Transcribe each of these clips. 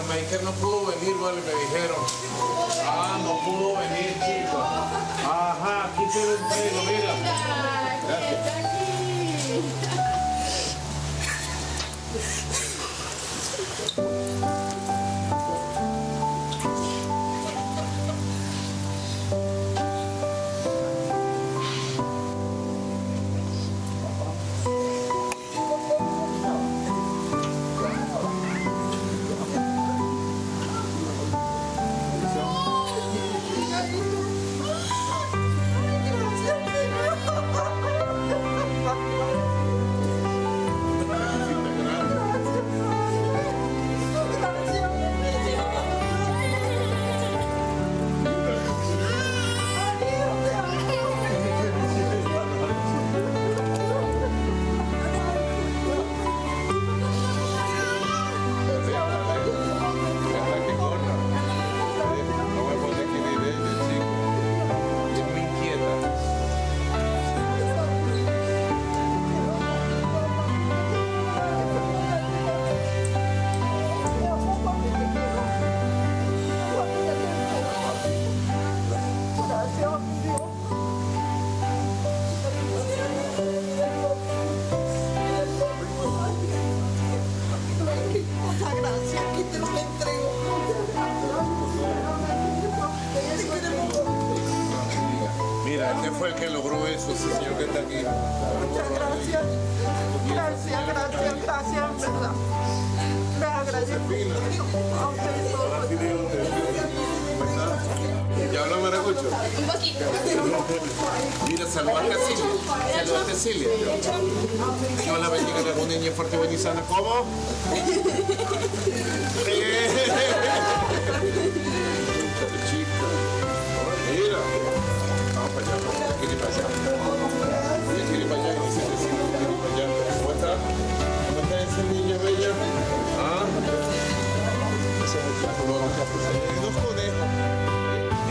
Michael no pudo venir, vale, me dijeron. Ah, no pudo venir, chicos. Ajá, aquí te lo entrego, mira. Gracias. Mira, este fue el que logró eso, ese señor que está aquí. Muchas gracias. Gracias, gracias, gracias, en verdad. Les agradezco a ustedes todos. ¿Ya habla maracucho? Un poquito. Mira, saluda a Cecilia. Saluda a Cecilia. Dios la bendiga de alguna niña fuerte, buena y sana. ¿Cómo? Chica. Mira. Vamos para allá. ¿Qué para allá? ¿Quiere para allá? Dice Cecilia. ¿Quiere para allá? ¿Cómo está? ¿Cómo está esa niña bella? ¿Ah? Dos conejos.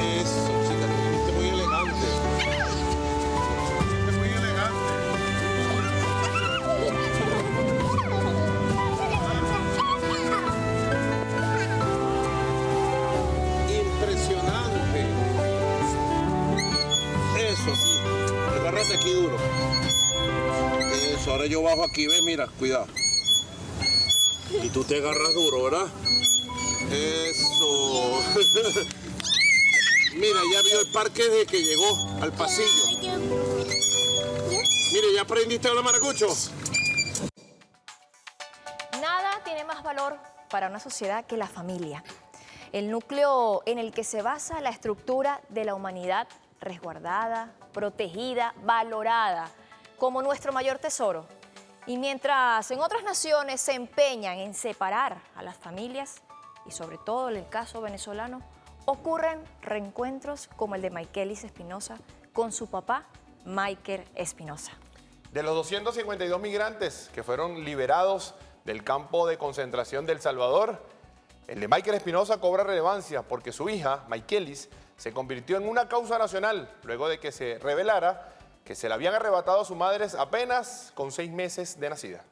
Eso, chica, te muy elegante. Te muy elegante. Impresionante. Eso sí. Agárrate aquí duro. Eso, ahora yo bajo aquí, ves, mira, cuidado. Y tú te agarras duro, ¿verdad? Eso. Mira, ya vio el parque desde que llegó al pasillo. Mire, ¿ya aprendiste a hablar maracucho? Nada tiene más valor para una sociedad que la familia. El núcleo en el que se basa la estructura de la humanidad resguardada, protegida, valorada como nuestro mayor tesoro. Y mientras en otras naciones se empeñan en separar a las familias, y sobre todo en el caso venezolano, ocurren reencuentros como el de Michaelis Espinosa con su papá, Michael Espinosa. De los 252 migrantes que fueron liberados del campo de concentración de El Salvador, el de Michael Espinosa cobra relevancia porque su hija, Michaelis, se convirtió en una causa nacional luego de que se revelara que se le habían arrebatado a su madre apenas con 6 meses de nacida.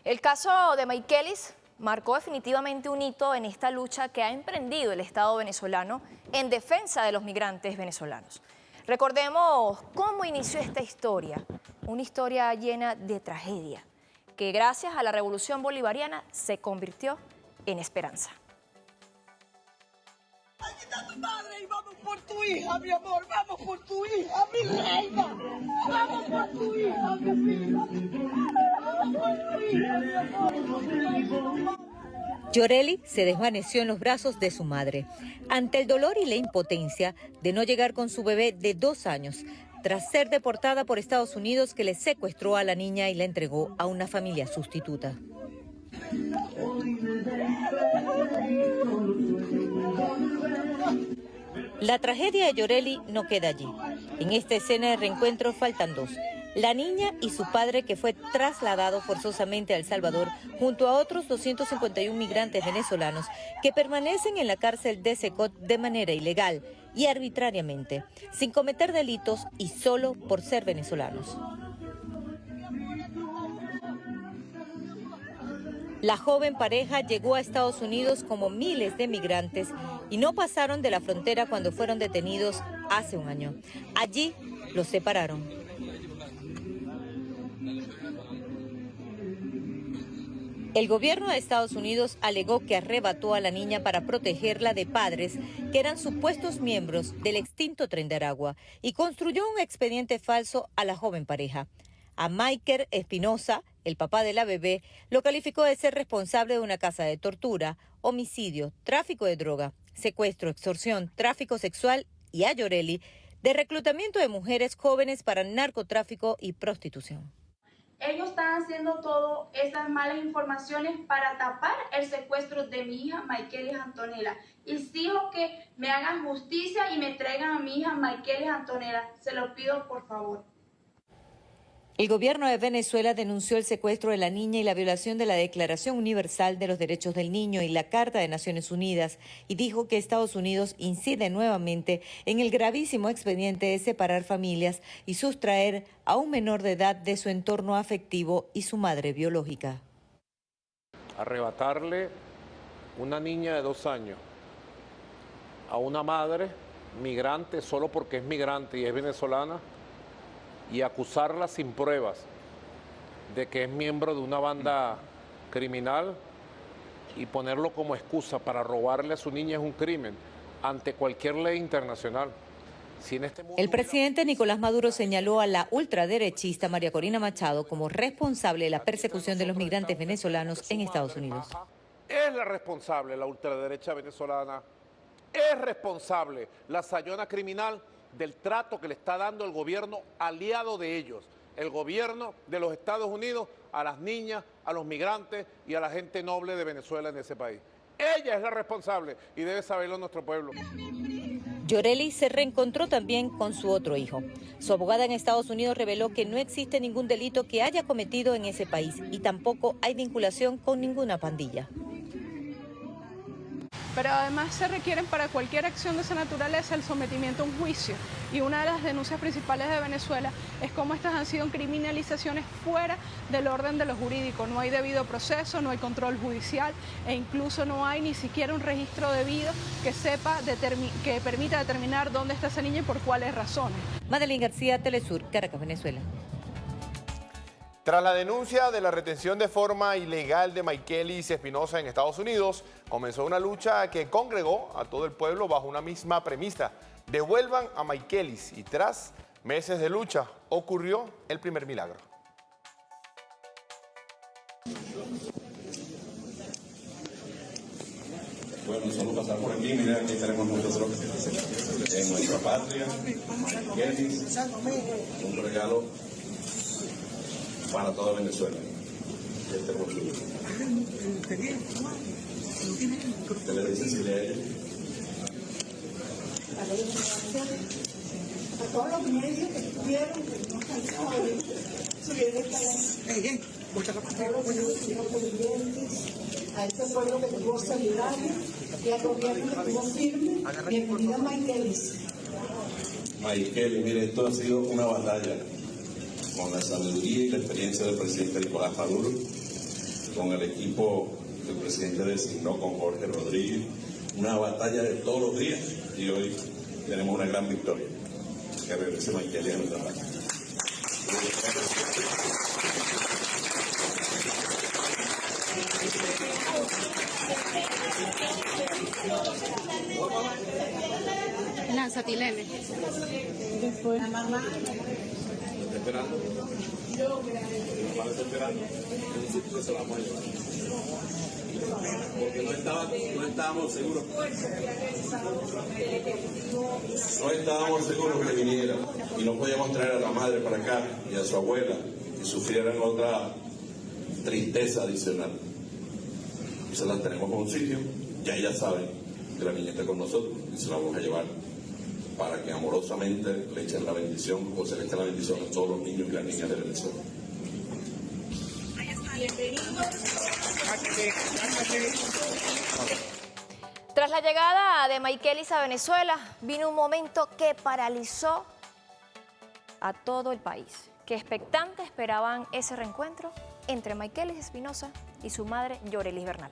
El caso de Michaelis marcó definitivamente un hito en esta lucha que ha emprendido el Estado venezolano en defensa de los migrantes venezolanos. Recordemos cómo inició esta historia, una historia llena de tragedia, que gracias a la Revolución Bolivariana se convirtió en esperanza. Aquí está tu madre y vamos por tu hija, mi amor, vamos por tu hija, mi reina. Vamos por tu hija, mi vida. Vamos por tu hija, mi amor. Yoreli se desvaneció en los brazos de su madre, ante el dolor y la impotencia de no llegar con su bebé de 2 años, tras ser deportada por Estados Unidos, que le secuestró a la niña y la entregó a una familia sustituta. La tragedia de Yoreli no queda allí. En esta escena de reencuentro faltan 2. La niña y su padre, que fue trasladado forzosamente a El Salvador junto a otros 251 migrantes venezolanos que permanecen en la cárcel de Secot de manera ilegal y arbitrariamente, sin cometer delitos y solo por ser venezolanos. La joven pareja llegó a Estados Unidos como miles de migrantes y no pasaron de la frontera cuando fueron detenidos hace un año. Allí los separaron. El gobierno de Estados Unidos alegó que arrebató a la niña para protegerla de padres que eran supuestos miembros del extinto Tren de Aragua y construyó un expediente falso a la joven pareja. A Michael Espinosa, el papá de la bebé, lo calificó de ser responsable de una casa de tortura, homicidio, tráfico de droga, secuestro, extorsión, tráfico sexual y a Yoreli de reclutamiento de mujeres jóvenes para narcotráfico y prostitución. Ellos están haciendo todas esas malas informaciones para tapar el secuestro de mi hija Maykelis Antonella. Y exijo que me hagan justicia y me traigan a mi hija Maykelis Antonella. Se lo pido por favor. El gobierno de Venezuela denunció el secuestro de la niña y la violación de la Declaración Universal de los Derechos del Niño y la Carta de Naciones Unidas y dijo que Estados Unidos incide nuevamente en el gravísimo expediente de separar familias y sustraer a un menor de edad de su entorno afectivo y su madre biológica. Arrebatarle una niña de 2 años a una madre migrante solo porque es migrante y es venezolana, y acusarla sin pruebas de que es miembro de una banda criminal y ponerlo como excusa para robarle a su niña es un crimen ante cualquier ley internacional. Si en este mundo el presidente Nicolás Maduro señaló a la ultraderechista María Corina Machado como responsable de la persecución de los migrantes venezolanos en Estados Unidos. Es la responsable la ultraderecha venezolana, es responsable la sayona criminal del trato que le está dando el gobierno aliado de ellos, el gobierno de los Estados Unidos, a las niñas, a los migrantes y a la gente noble de Venezuela en ese país. Ella es la responsable y debe saberlo nuestro pueblo. Yoreli se reencontró también con su otro hijo. Su abogada en Estados Unidos reveló que no existe ningún delito que haya cometido en ese país y tampoco hay vinculación con ninguna pandilla. Pero además se requieren para cualquier acción de esa naturaleza el sometimiento a un juicio. Y una de las denuncias principales de Venezuela es cómo estas han sido criminalizaciones fuera del orden de lo jurídico. No hay debido proceso, no hay control judicial e incluso no hay ni siquiera un registro debido que que permita determinar dónde está esa niña y por cuáles razones. Madeline García, Telesur, Caracas, Venezuela. Tras la denuncia de la retención de forma ilegal de Maykelis Espinosa en Estados Unidos, comenzó una lucha que congregó a todo el pueblo bajo una misma premisa: devuelvan a Maykelis. Y tras meses de lucha, ocurrió el primer milagro. Bueno, solo pasar por aquí, mira, aquí tenemos nosotros en nuestra patria, Maykelis, un regalo para toda Venezuela. Este hermosura. ¿Qué le dice Cecilia a ella? A todos los medios que estuvieron, que nos cansaron de subir el talento. A este pueblo que tuvo solidario y al gobierno que tuvo firme. Bienvenida Maykelis. Maykelis, mire, esto ha sido una batalla con la sabiduría y la experiencia del presidente Nicolás Maduro, con el equipo del presidente designó, con Jorge Rodríguez, una batalla de todos los días y hoy tenemos una gran victoria. Que regrese Maykelis a nuestra patria. Lanzatilene. Después la mamá. Esperando. Mi mamá está esperando. Nosotros se la vamos a llevar. Porque no estábamos seguros. No estábamos seguros que viniera. Y no podíamos traer a la madre para acá y a su abuela y sufrieran otra tristeza adicional. Y se las tenemos con un sitio. Ya ellas saben que la niña está con nosotros y se la vamos a llevar para que amorosamente le echen la bendición, o se le eche la bendición a todos los niños y las niñas de Venezuela. Tras la llegada de Maykelis a Venezuela, vino un momento que paralizó a todo el país, que expectantes esperaban ese reencuentro entre Maykelis Espinosa y su madre, Yorelis Bernal.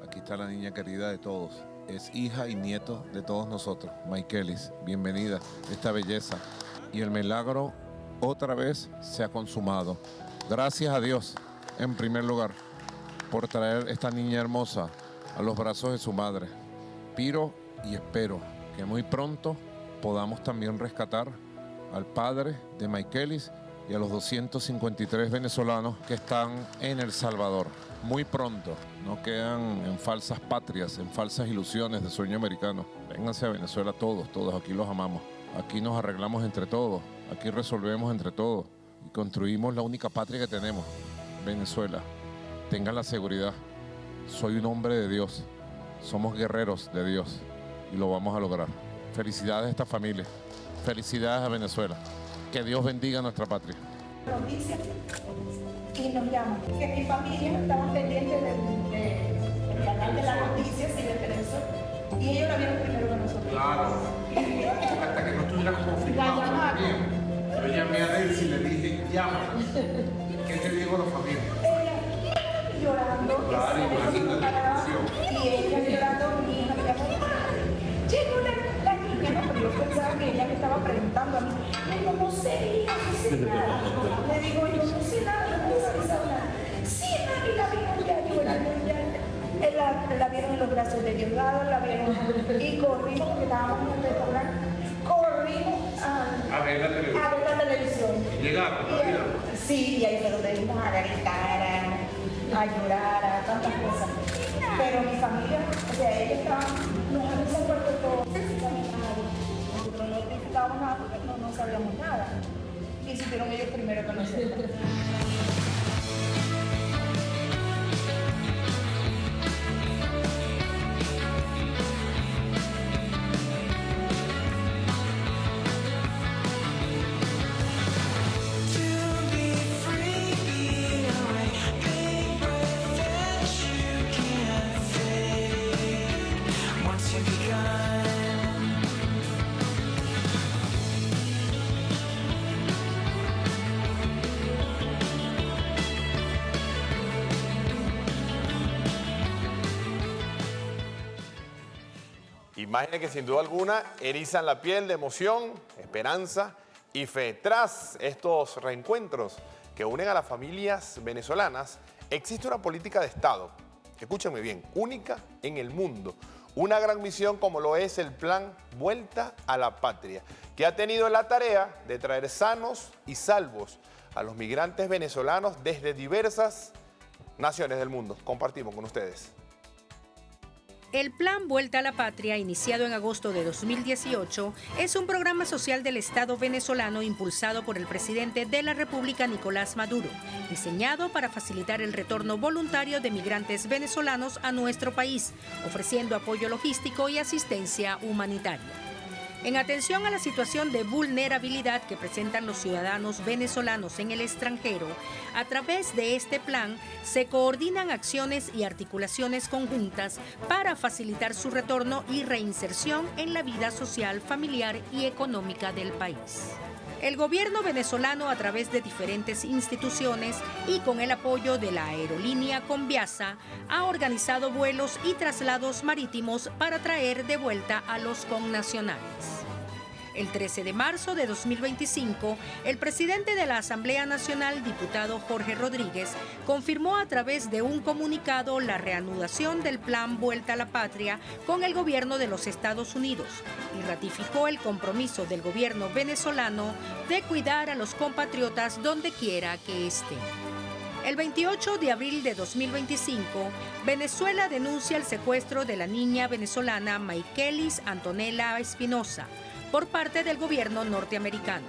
Aquí está la niña querida de todos. Es hija y nieto de todos nosotros. Maikelis, bienvenida. Esta belleza. Y el milagro otra vez se ha consumado. Gracias a Dios, en primer lugar, por traer esta niña hermosa a los brazos de su madre. Piro y espero que muy pronto podamos también rescatar al padre de Maikelis y a los 253 venezolanos que están en El Salvador. Muy pronto, no quedan en falsas patrias, en falsas ilusiones de sueño americano. Vénganse a Venezuela todos, aquí los amamos. Aquí nos arreglamos entre todos, aquí resolvemos entre todos y construimos la única patria que tenemos, Venezuela. Tengan la seguridad, soy un hombre de Dios, somos guerreros de Dios y lo vamos a lograr. Felicidades a esta familia, felicidades a Venezuela. Que Dios bendiga a nuestra patria. Noticia y nos llaman que mi familia estaba pendiente del canal de las noticias y de televisor y ellos la vieron primero que nosotros. Claro, hasta que no estuviera confirmado. Yo llamé a Delcy y le dije, llámala. ¿Qué te digo a la familia? Ella llorando, Claro, imagínate. y ella llorando, mi hija me llamó, llegó la niña, no, pero yo pensaba que ella me estaba preguntando a mí. Le digo, no sé, hija, no sé nada. Le digo, yo no sé nada, no me avisado nada. Sí, mami, la vieron ya llorando, ya. La vieron en los brazos de Diosdado, la vieron y corrimos, porque estábamos en el restaurante, corrimos A ver la televisión. ¿Llegaron? Sí, y ahí fue donde vimos a gritar, a llorar, a tantas cosas. Pero mi familia, o sea, ellos estaban, nos habían puesto todo. Nosotros no identificábamos nada porque no sabíamos nada. Y supieron ellos primero que nosotros. Imágenes que sin duda alguna erizan la piel de emoción, esperanza y fe. Tras estos reencuentros que unen a las familias venezolanas, existe una política de Estado, escúchenme bien, única en el mundo. Una gran misión como lo es el Plan Vuelta a la Patria, que ha tenido la tarea de traer sanos y salvos a los migrantes venezolanos desde diversas naciones del mundo. Compartimos con ustedes. El Plan Vuelta a la Patria, iniciado en agosto de 2018, es un programa social del Estado venezolano impulsado por el presidente de la República, Nicolás Maduro, diseñado para facilitar el retorno voluntario de migrantes venezolanos a nuestro país, ofreciendo apoyo logístico y asistencia humanitaria. En atención a la situación de vulnerabilidad que presentan los ciudadanos venezolanos en el extranjero, a través de este plan se coordinan acciones y articulaciones conjuntas para facilitar su retorno y reinserción en la vida social, familiar y económica del país. El gobierno venezolano, a través de diferentes instituciones y con el apoyo de la aerolínea Conviasa, ha organizado vuelos y traslados marítimos para traer de vuelta a los connacionales. El 13 de marzo de 2025, el presidente de la Asamblea Nacional, diputado Jorge Rodríguez, confirmó a través de un comunicado la reanudación del Plan Vuelta a la Patria con el gobierno de los Estados Unidos y ratificó el compromiso del gobierno venezolano de cuidar a los compatriotas donde quiera que estén. El 28 de abril de 2025, Venezuela denuncia el secuestro de la niña venezolana Maikelis Antonella Espinosa por parte del gobierno norteamericano.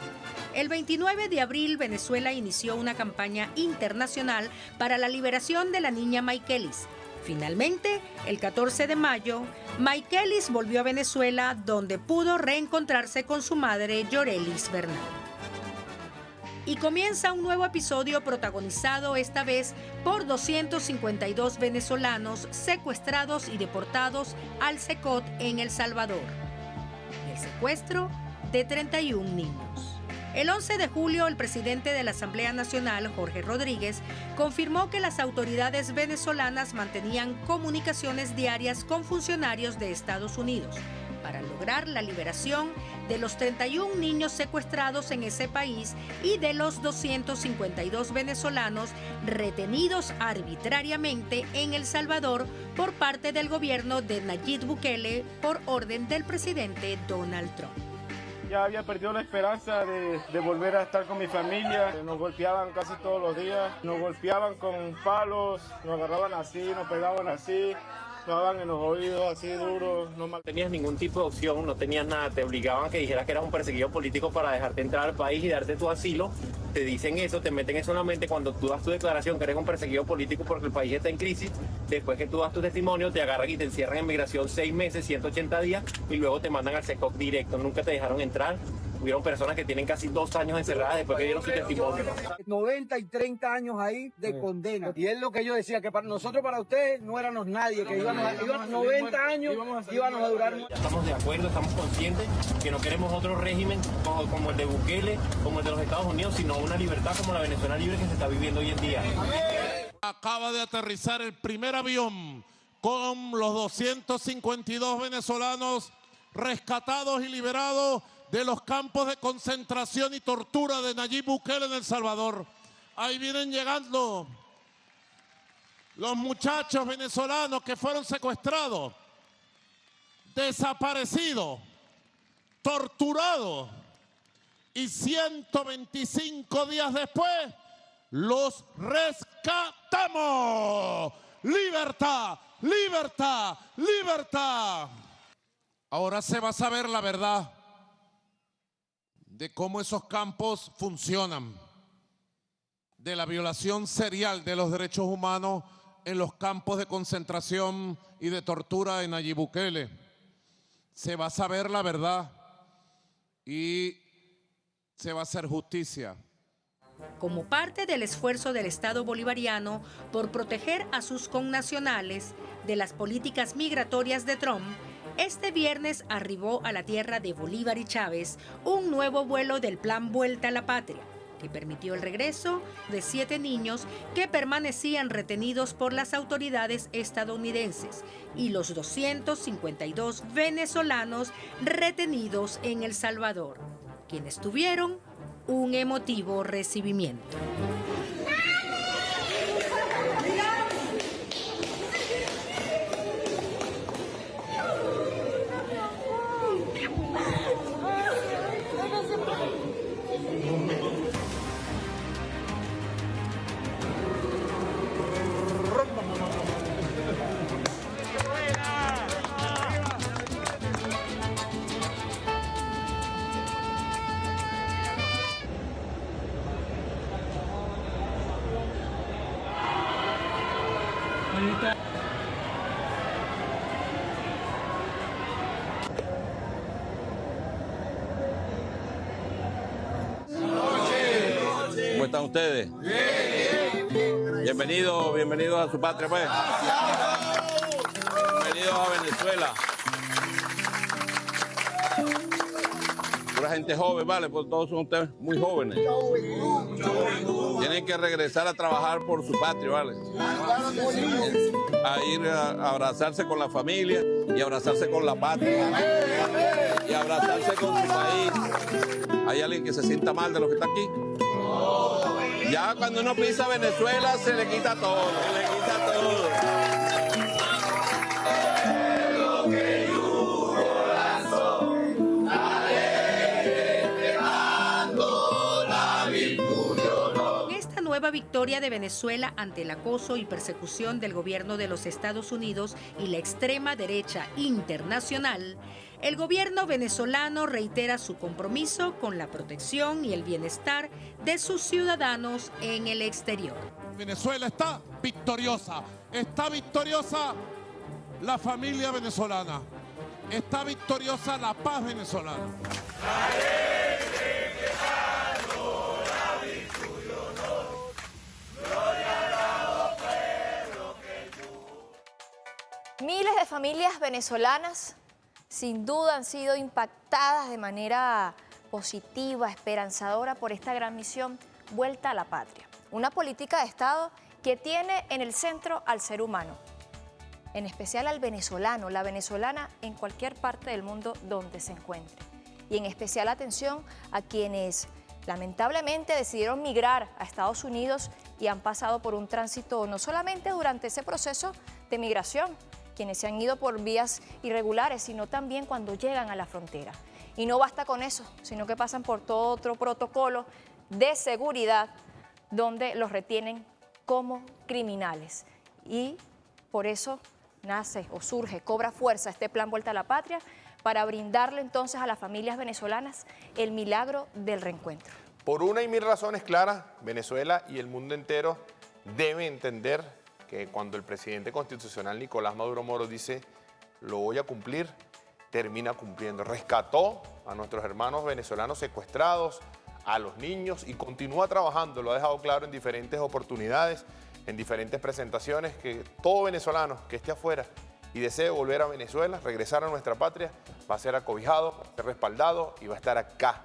El 29 de abril, Venezuela inició una campaña internacional para la liberación de la niña Maikelis. Finalmente, el 14 de mayo, Maikelis volvió a Venezuela, donde pudo reencontrarse con su madre, Yorelis Bernal. Y comienza un nuevo episodio protagonizado esta vez por 252 venezolanos secuestrados y deportados al SECOT en El Salvador. El secuestro de 31 niños. El 11 de julio, el presidente de la Asamblea Nacional, Jorge Rodríguez, confirmó que las autoridades venezolanas mantenían comunicaciones diarias con funcionarios de Estados Unidos para lograr la liberación de los 31 niños secuestrados en ese país y de los 252 venezolanos retenidos arbitrariamente en El Salvador por parte del gobierno de Nayib Bukele por orden del presidente Donald Trump. Ya había perdido la esperanza de volver a estar con mi familia. Nos golpeaban casi todos los días, nos golpeaban con palos, nos agarraban así, nos pegaban así. Nos daban en los oídos así duros. No tenías ningún tipo de opción, no tenías nada, te obligaban a que dijeras que eras un perseguido político para dejarte entrar al país y darte tu asilo. Te dicen eso, te meten eso en la mente cuando tú das tu declaración que eres un perseguido político porque el país está en crisis. Después que tú das tu testimonio, te agarran y te encierran en migración 6 meses, 180 días y luego te mandan al SECOC directo. Nunca te dejaron entrar. Hubieron personas que tienen casi 2 años encerradas después que dieron su testimonio. 90 y 30 años ahí de condena. Y es lo que yo decía, que para nosotros, para ustedes, no éramos nadie, que íbamos 90 años, íbamos a durar. Ya estamos de acuerdo, estamos conscientes que no queremos otro régimen como el de Bukele, como el de los Estados Unidos, sino una libertad como la Venezuela libre que se está viviendo hoy en día. Acaba de aterrizar el primer avión con los 252 venezolanos rescatados y liberados de los campos de concentración y tortura de Nayib Bukele en El Salvador. Ahí vienen llegando los muchachos venezolanos que fueron secuestrados, desaparecidos, torturados y 125 días después los rescatamos. ¡Libertad! ¡Libertad! ¡Libertad! Ahora se va a saber la verdad de cómo esos campos funcionan, de la violación serial de los derechos humanos en los campos de concentración y de tortura de Nayib Bukele. Se va a saber la verdad y se va a hacer justicia. Como parte del esfuerzo del Estado bolivariano por proteger a sus connacionales de las políticas migratorias de Trump, este viernes arribó a la tierra de Bolívar y Chávez un nuevo vuelo del Plan Vuelta a la Patria, que permitió el regreso de 7 niños que permanecían retenidos por las autoridades estadounidenses y los 252 venezolanos retenidos en El Salvador, quienes tuvieron un emotivo recibimiento. ¿Cómo están ustedes? Bienvenidos a su patria, pues. Bienvenidos a Venezuela. Pura gente joven, ¿vale? Pues todos son ustedes muy jóvenes. Tienen que regresar a trabajar por su patria, ¿vale? A ir a abrazarse con la familia y abrazarse con la patria. Y abrazarse con su país. ¿Hay alguien que se sienta mal de lo que está aquí? Ya cuando uno pisa Venezuela se le quita todo, Con esta nueva victoria de Venezuela ante el acoso y persecución del gobierno de los Estados Unidos y la extrema derecha internacional, el gobierno venezolano reitera su compromiso con la protección y el bienestar de sus ciudadanos en el exterior. Venezuela está victoriosa la familia venezolana, está victoriosa la paz venezolana. Miles de familias venezolanas sin duda han sido impactadas de manera positiva, esperanzadora por esta gran misión, Vuelta a la Patria. Una política de Estado que tiene en el centro al ser humano, en especial al venezolano, la venezolana en cualquier parte del mundo donde se encuentre. Y en especial atención a quienes lamentablemente decidieron migrar a Estados Unidos y han pasado por un tránsito no solamente durante ese proceso de migración, quienes se han ido por vías irregulares, sino también cuando llegan a la frontera. Y no basta con eso, sino que pasan por todo otro protocolo de seguridad donde los retienen como criminales. Y por eso nace o surge, cobra fuerza este plan Vuelta a la Patria para brindarle entonces a las familias venezolanas el milagro del reencuentro. Por una y mil razones claras, Venezuela y el mundo entero deben entender que cuando el presidente constitucional Nicolás Maduro Moros dice lo voy a cumplir, termina cumpliendo. Rescató a nuestros hermanos venezolanos secuestrados, a los niños y continúa trabajando, lo ha dejado claro en diferentes oportunidades, en diferentes presentaciones, que todo venezolano que esté afuera y desee volver a Venezuela, regresar a nuestra patria, va a ser acobijado, va a ser respaldado y va a estar acá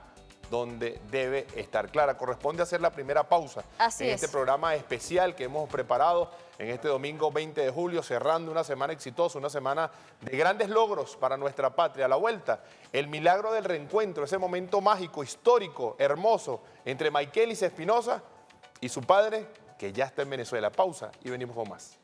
donde debe estar. Clara, corresponde hacer la primera pausa en este programa especial que hemos preparado en este domingo 20 de julio, cerrando una semana exitosa, una semana de grandes logros para nuestra patria. A la vuelta, el milagro del reencuentro, ese momento mágico, histórico, hermoso, entre Maykelis Espinosa y su padre, que ya está en Venezuela. Pausa y venimos con más.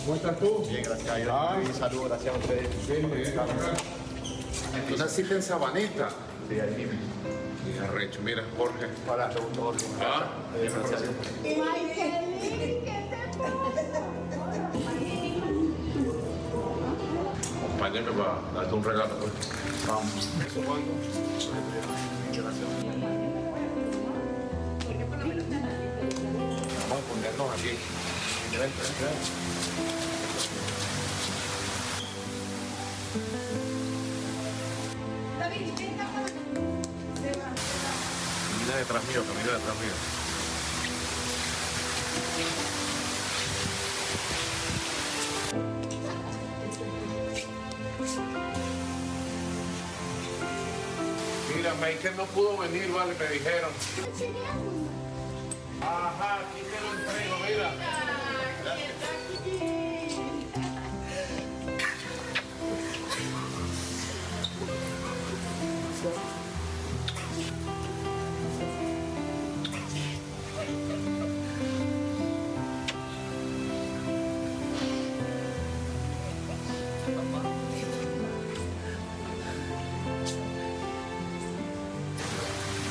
¿Cómo estás tú? Bien, gracias. Saludos, gracias a ustedes. ¿Tú naciste en Sabaneta? Sí, ahí mismo. Arrecho, mira, Jorge. Para segundo orden. Gracias. Acompáñame para darte un regalo. Pues. Vamos. ¿Eso cuándo? Vamos a ponernos aquí. Camina detrás mío, camina detrás mío. Mira, Michael no pudo venir, vale, me dijeron. Ajá, aquí te lo entrego, mira.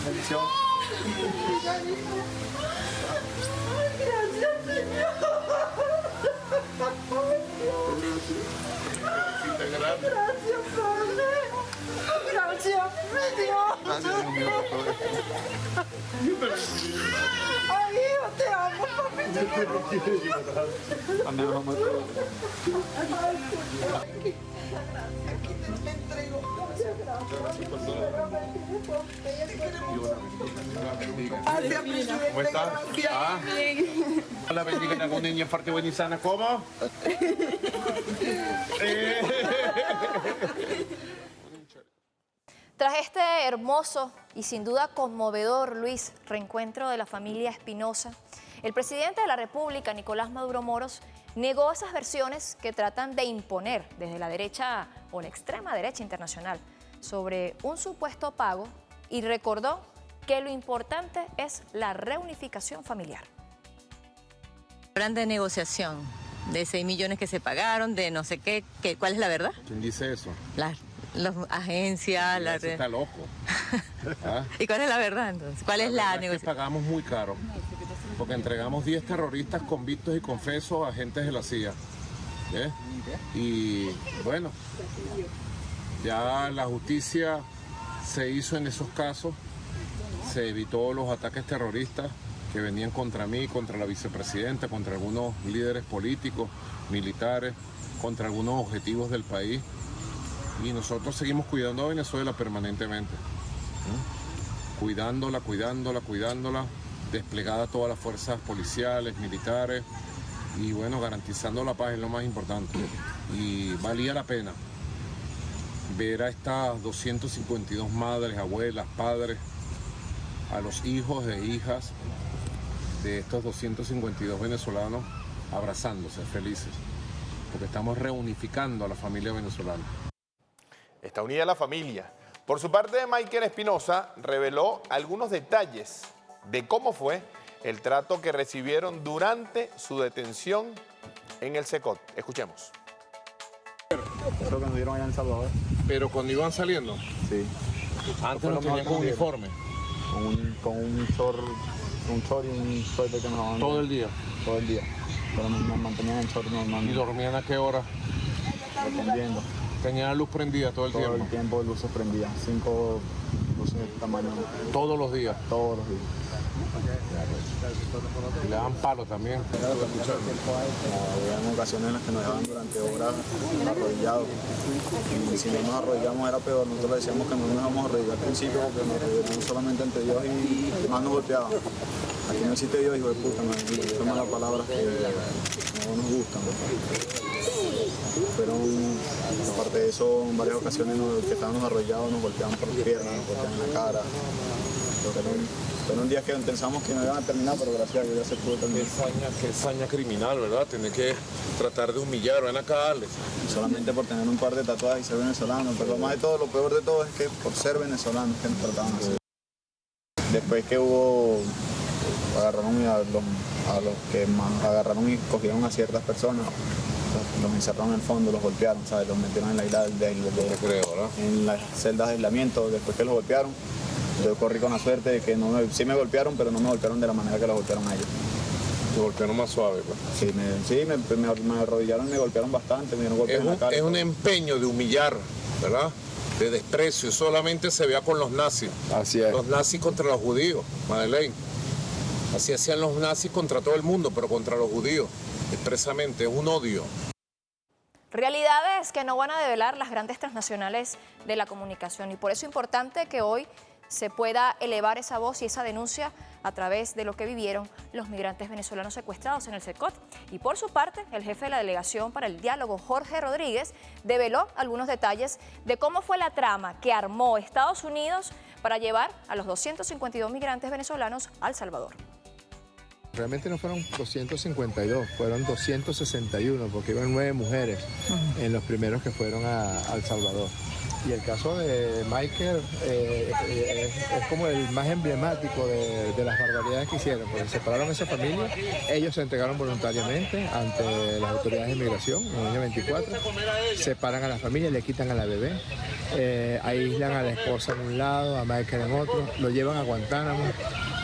Bendición. Gracias, Señor. Gracias, Padre. Gracias, mi Dios. Gracias, Dios mío, por todo esto. Ay, hijo, te amo, papi. Te quiero. Amén, vamos a todos. Aquí te entrego. Gracias, gracias. Gracias, presidente. ¿Cómo estás? Gracias. Ah. La bendiga en algún niño fuerte, buena y sana. ¿Cómo? Tras este hermoso y sin duda conmovedor, Luis, reencuentro de la familia Espinosa, el presidente de la República, Nicolás Maduro Moros, negó esas versiones que tratan de imponer desde la derecha o la extrema derecha internacional sobre un supuesto pago y recordó que lo importante es la reunificación familiar. Plan de negociación de 6 millones que se pagaron, de no sé qué, ¿cuál es la verdad? ¿Quién dice eso? Las agencias, la Ese está loco. ¿Ah? ¿Y cuál es la verdad entonces? ¿Cuál es la verdad es que pagamos muy caro, porque entregamos 10 terroristas convictos y confesos a agentes de la CIA. ¿Eh? Y bueno, ya la justicia se hizo en esos casos, se evitó los ataques terroristas que venían contra mí, contra la vicepresidenta, contra algunos líderes políticos, militares, contra algunos objetivos del país. Y nosotros seguimos cuidando a Venezuela permanentemente. Cuidándola, desplegada todas las fuerzas policiales, militares, y bueno, garantizando la paz es lo más importante. Y valía la pena ver a estas 252 madres, abuelas, padres, a los hijos e hijas de estos 252 venezolanos abrazándose, felices, porque estamos reunificando a la familia venezolana. Está unida la familia. Por su parte, Michael Espinosa reveló algunos detalles de cómo fue el trato que recibieron durante su detención en el SECOT. Escuchemos. Eso que nos dieron allá en El Salvador. Pero cuando iban saliendo, sí. Antes no tenían con uniforme. Con un short y un suéter que nos daban. Todo el día. Todo el día. Pero nos mantenían en short normal. ¿Y dormían a qué hora? Dependiendo. ¿Tenían la luz prendida todo el tiempo? Todo el tiempo luces prendidas. 5 luces de tamaño. ¿Todos los días? Todos los días. Y le dan palo también. Había ocasiones en las que nos dejaban durante horas arrodillados. Y si no nos arrodillamos era peor. Nosotros le decíamos que no nos íbamos a arrodillar al principio porque nos arrodillamos solamente ante Dios y más nos golpeaban. Aquí no existe Dios, hijo de puta, son malas palabras que no nos gustan. Pero aparte de eso, en varias ocasiones que estábamos arrollados nos golpeaban por las piernas, nos golpeaban en la cara. Fueron días que pensamos que no iban a terminar, pero gracias a Dios ya se pudo terminar. Qué saña criminal, ¿verdad? Tener que tratar de humillar, ven acá, Alex. Solamente por tener un par de tatuajes y ser venezolano, pero más de todo, lo peor de todo es que por ser venezolanos que nos trataban así. Después que agarraron a los que más agarraron y cogieron a ciertas personas, los encerraron en el fondo, los golpearon, ¿sabes? Los metieron en la isla en las celdas de aislamiento. Después que los golpearon, yo corrí con la suerte de que sí me golpearon, pero no me golpearon de la manera que los golpearon a ellos. Te golpearon más suave, pues. Sí, me arrodillaron y me golpearon bastante, me dieron golpes en la cara. Es un empeño de humillar, ¿verdad? De desprecio, solamente se veía con los nazis. Así es. Los nazis contra los judíos, Madeleine. Así hacían los nazis contra todo el mundo, pero contra los judíos, expresamente, es un odio. Realidades que no van a develar las grandes transnacionales de la comunicación, y por eso es importante que hoy se pueda elevar esa voz y esa denuncia a través de lo que vivieron los migrantes venezolanos secuestrados en el SECOT. Y por su parte, el jefe de la Delegación para el Diálogo, Jorge Rodríguez, develó algunos detalles de cómo fue la trama que armó Estados Unidos para llevar a los 252 migrantes venezolanos a El Salvador. Realmente no fueron 252, fueron 261, porque iban 9 mujeres en los primeros que fueron a El Salvador. Y el caso de Michael es como el más emblemático de las barbaridades que hicieron, porque separaron a esa familia, ellos se entregaron voluntariamente ante las autoridades de inmigración en el año 24, separan a la familia, le quitan a la bebé, aíslan a la esposa en un lado, a Michael en otro, lo llevan a Guantánamo.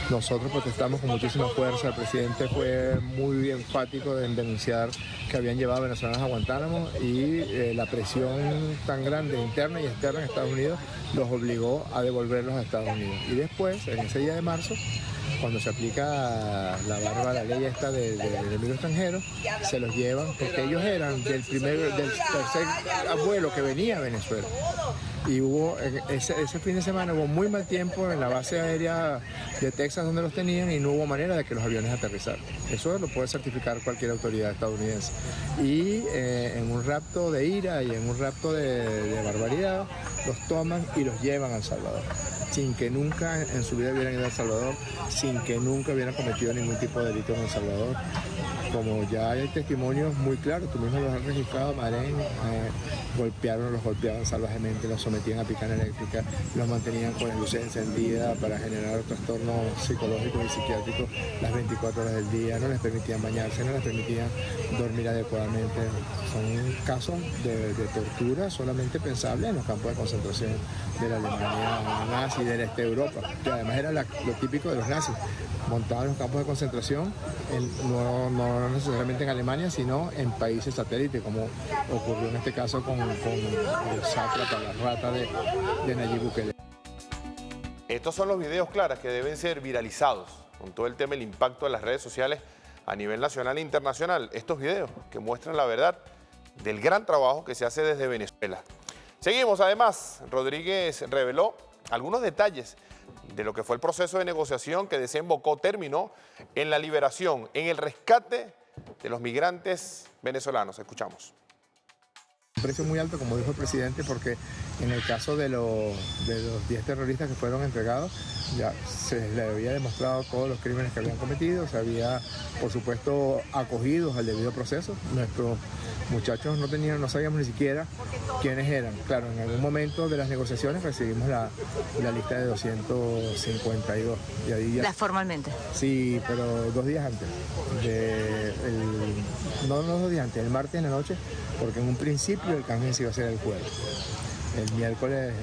Nosotros protestamos con muchísima fuerza, el presidente fue muy enfático en denunciar que habían llevado a venezolanos a Guantánamo y la presión tan grande interna y externa en Estados Unidos los obligó a devolverlos a Estados Unidos. Y después, en ese día de marzo, cuando se aplica la ley esta del enemigo extranjero, se los llevan porque ellos eran del tercer abuelo que venía a Venezuela. Y hubo ese fin de semana hubo muy mal tiempo en la base aérea de Texas donde los tenían y no hubo manera de que los aviones aterrizaran. Eso lo puede certificar cualquier autoridad estadounidense. Y en un rapto de ira y en un rapto de barbaridad los toman y los llevan a El Salvador, sin que nunca en su vida hubieran ido a El Salvador, sin que nunca hubieran cometido ningún tipo de delito en El Salvador. Como ya hay testimonios muy claros, tú mismo los has registrado, Maren, los golpeaban salvajemente, los sometían a picana eléctrica, los mantenían con las luces encendidas para generar trastornos psicológicos y psiquiátricos las 24 horas del día, no les permitían bañarse, no les permitían dormir adecuadamente. Son casos de tortura solamente pensables en los campos de concentración de la Alemania nazi, del este de Europa, que además era lo típico de los nazis, montaban en los campos de concentración, no necesariamente en Alemania, sino en países satélites, como ocurrió en este caso con el sátrapa, la rata de Nayib Bukele. Estos son los videos claros que deben ser viralizados con todo el tema del impacto de las redes sociales a nivel nacional e internacional. Estos videos que muestran la verdad del gran trabajo que se hace desde Venezuela. Seguimos, además, Rodríguez reveló algunos detalles de lo que fue el proceso de negociación que desembocó, terminó en la liberación, en el rescate de los migrantes venezolanos. Escuchamos. Un precio muy alto, como dijo el presidente, porque en el caso de los 10 terroristas que fueron entregados, ya se le había demostrado todos los crímenes que habían cometido, se había, por supuesto, acogidos al debido proceso. Nuestros muchachos no sabíamos ni siquiera quiénes eran. Claro, en algún momento de las negociaciones recibimos la lista de 252. Y ahí ya, Formalmente. sí, pero 2 días antes. No 2 días antes, el martes en la noche, porque en un principio el canje se iba a hacer el jueves. El miércoles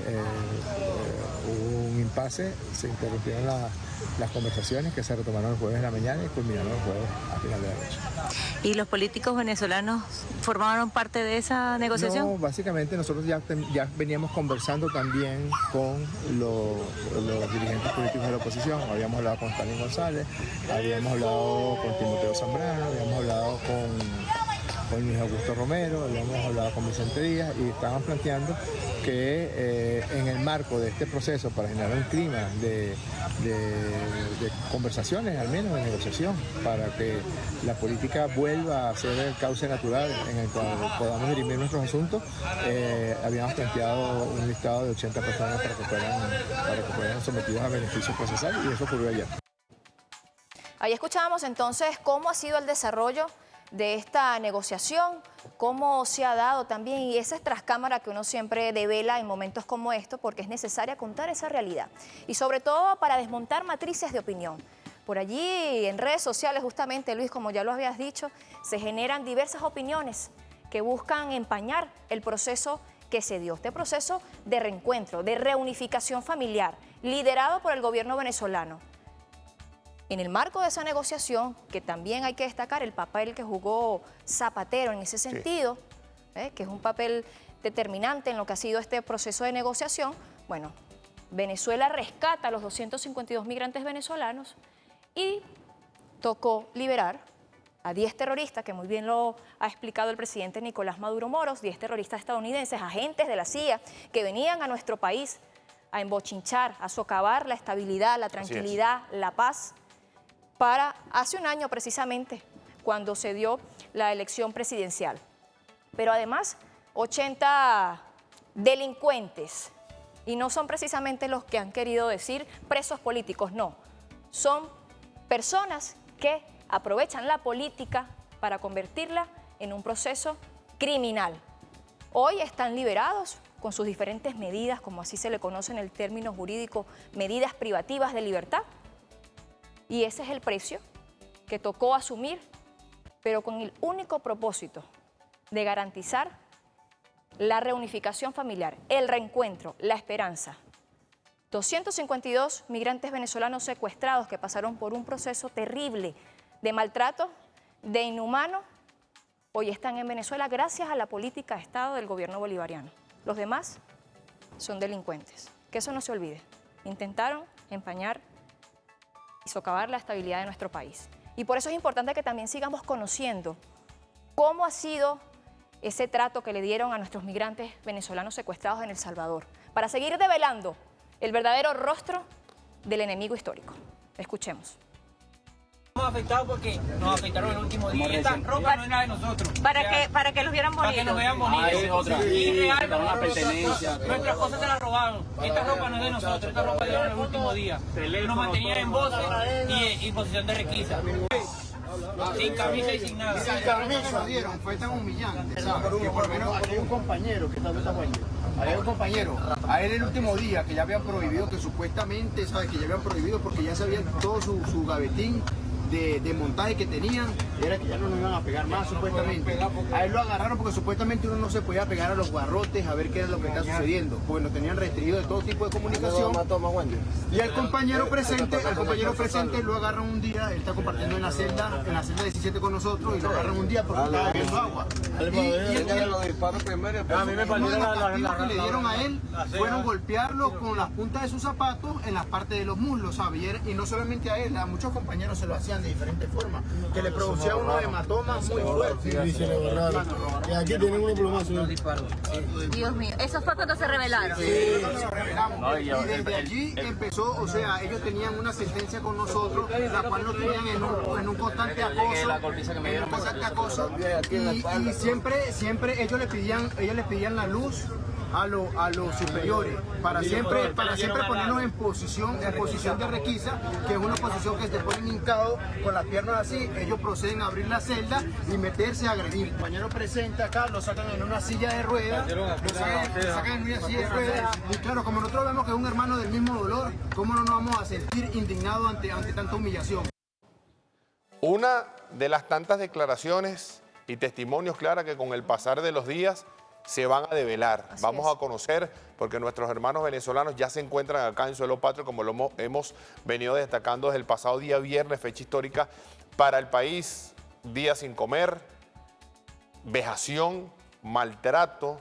hubo un impasse, se interrumpieron las conversaciones que se retomaron el jueves en la mañana y culminaron el jueves a final de la noche. ¿Y los políticos venezolanos formaron parte de esa negociación? No, básicamente nosotros ya veníamos conversando también con los dirigentes políticos de la oposición. Habíamos hablado con Stalin González, habíamos hablado con Timoteo Zambrano, habíamos hablado con Luis Augusto Romero, habíamos hablado con Vicente Díaz y estaban planteando que en el marco de este proceso, para generar un clima de conversaciones, al menos de negociación, para que la política vuelva a ser el cauce natural en el cual podamos dirimir nuestros asuntos, habíamos planteado un listado de 80 personas para que fueran sometidas a beneficios procesales y eso ocurrió ayer. Ahí escuchábamos entonces cómo ha sido el desarrollo de esta negociación, cómo se ha dado también, y esa es tras cámara que uno siempre devela en momentos como estos, porque es necesaria contar esa realidad y sobre todo para desmontar matrices de opinión. Por allí en redes sociales, justamente, Luis, como ya lo habías dicho, se generan diversas opiniones que buscan empañar el proceso que se dio, este proceso de reencuentro, de reunificación familiar, liderado por el gobierno venezolano. En el marco de esa negociación, que también hay que destacar el papel que jugó Zapatero en ese sentido, que es un papel determinante en lo que ha sido este proceso de negociación, bueno, Venezuela rescata a los 252 migrantes venezolanos y tocó liberar a 10 terroristas, que muy bien lo ha explicado el presidente Nicolás Maduro Moros, 10 terroristas estadounidenses, agentes de la CIA, que venían a nuestro país a embochinchar, a socavar la estabilidad, la tranquilidad, la paz, para hace un año precisamente, cuando se dio la elección presidencial. Pero además, 80 delincuentes, y no son precisamente los que han querido decir presos políticos, no. Son personas que aprovechan la política para convertirla en un proceso criminal. Hoy están liberados con sus diferentes medidas, como así se le conoce en el término jurídico, medidas privativas de libertad. Y ese es el precio que tocó asumir, pero con el único propósito de garantizar la reunificación familiar, el reencuentro, la esperanza. 252 migrantes venezolanos secuestrados que pasaron por un proceso terrible de maltrato, de inhumano, hoy están en Venezuela gracias a la política de Estado del gobierno bolivariano. Los demás son delincuentes. Que eso no se olvide. Intentaron empañar y socavar la estabilidad de nuestro país. Y por eso es importante que también sigamos conociendo cómo ha sido ese trato que le dieron a nuestros migrantes venezolanos secuestrados en El Salvador, para seguir develando el verdadero rostro del enemigo histórico. Escuchemos. Estamos afectados porque nos afectaron el último día. Esta ropa no era de nosotros. Para que los vieran bonitos. Para que nos vean bonitos. Y real, nuestras cosas se las robaron. Esta ropa no es de nosotros, esta ropa la dieron el último día. Nos mantenían en voces y en posición de requisa. Sin camisa y sin nada. Sin camisa nos dieron, fue tan humillante, ¿sabes? Que por lo menos hay un compañero que está de esta vuelta. Hay un compañero, a él el último día que ya habían prohibido, que supuestamente, ¿sabes? Que ya habían prohibido porque ya sabían todo su gavetín de montaje que tenían, era que ya no nos iban a pegar más supuestamente. A él lo agarraron porque supuestamente uno no se podía pegar a los barrotes a ver qué era lo que está sucediendo, porque nos tenían restringido de todo tipo de comunicación. Y el compañero presente lo agarran un día, él está compartiendo en la celda 17 con nosotros, y lo agarran un día porque estaba bebiendo agua. A mí me que le dieron a él fueron golpearlo con las puntas de sus zapatos en las partes de los muslos, ¿sabes? Y no solamente a él, a muchos compañeros se lo hacían morían de diferentes formas, que le producían unos hematomas muy fuertes. Sí, se le borraron. Y aquí tienen unos plomazos. Dios mío, ¿esos fue cuando se rebelaron? Sí, nos rebelamos. Y desde allí empezó, o sea, ellos tenían una sentencia con nosotros, la cual nos tenían en un constante acoso, y siempre ellos les pedían la luz a los superiores para siempre ponernos en posición de requisa, que es una posición que te ponen hincado con las piernas así. Ellos proceden a abrir la celda y meterse a agredir. El compañero presente acá lo sacan en una silla de ruedas, y claro, como nosotros vemos que es un hermano del mismo dolor, ¿cómo no nos vamos a sentir indignados ante tanta humillación? Una de las tantas declaraciones y testimonios, Clara, que con el pasar de los días se van a develar. Vamos a conocer, porque nuestros hermanos venezolanos ya se encuentran acá en suelo patrio, como lo hemos venido destacando desde el pasado día viernes, fecha histórica para el país, día sin comer, vejación, maltrato,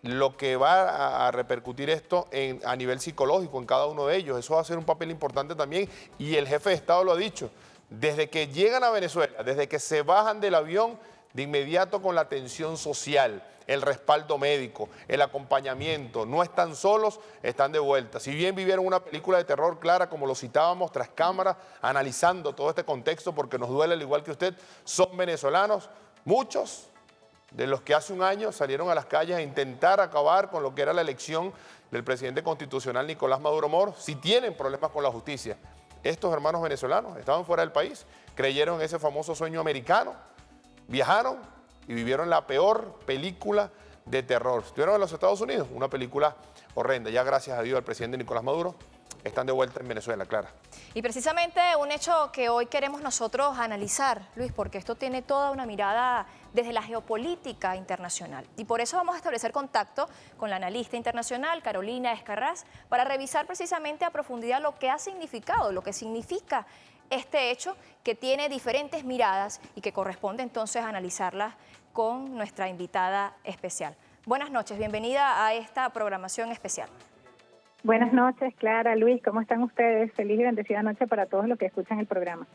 lo que va a repercutir esto a nivel psicológico en cada uno de ellos. Eso va a ser un papel importante también, y el jefe de Estado lo ha dicho. Desde que llegan a Venezuela, desde que se bajan del avión, de inmediato con la atención social, el respaldo médico, el acompañamiento, no están solos, están de vuelta. Si bien vivieron una película de terror, Clara, como lo citábamos tras cámara, analizando todo este contexto, porque nos duele al igual que usted, son venezolanos, muchos de los que hace un año salieron a las calles a intentar acabar con lo que era la elección del presidente constitucional Nicolás Maduro Moro, si tienen problemas con la justicia. Estos hermanos venezolanos estaban fuera del país, creyeron en ese famoso sueño americano, viajaron y vivieron la peor película de terror. Estuvieron en los Estados Unidos, una película horrenda. Ya gracias a Dios al presidente Nicolás Maduro están de vuelta en Venezuela, Clara. Y precisamente un hecho que hoy queremos nosotros analizar, Luis, porque esto tiene toda una mirada desde la geopolítica internacional. Y por eso vamos a establecer contacto con la analista internacional Carolina Escarraz para revisar precisamente a profundidad lo que ha significado, lo que significa este hecho, que tiene diferentes miradas y que corresponde entonces analizarlas con nuestra invitada especial. Buenas noches, bienvenida a esta programación especial. Buenas noches, Clara, Luis, ¿cómo están ustedes? Feliz y bendecida noche para todos los que escuchan el programa.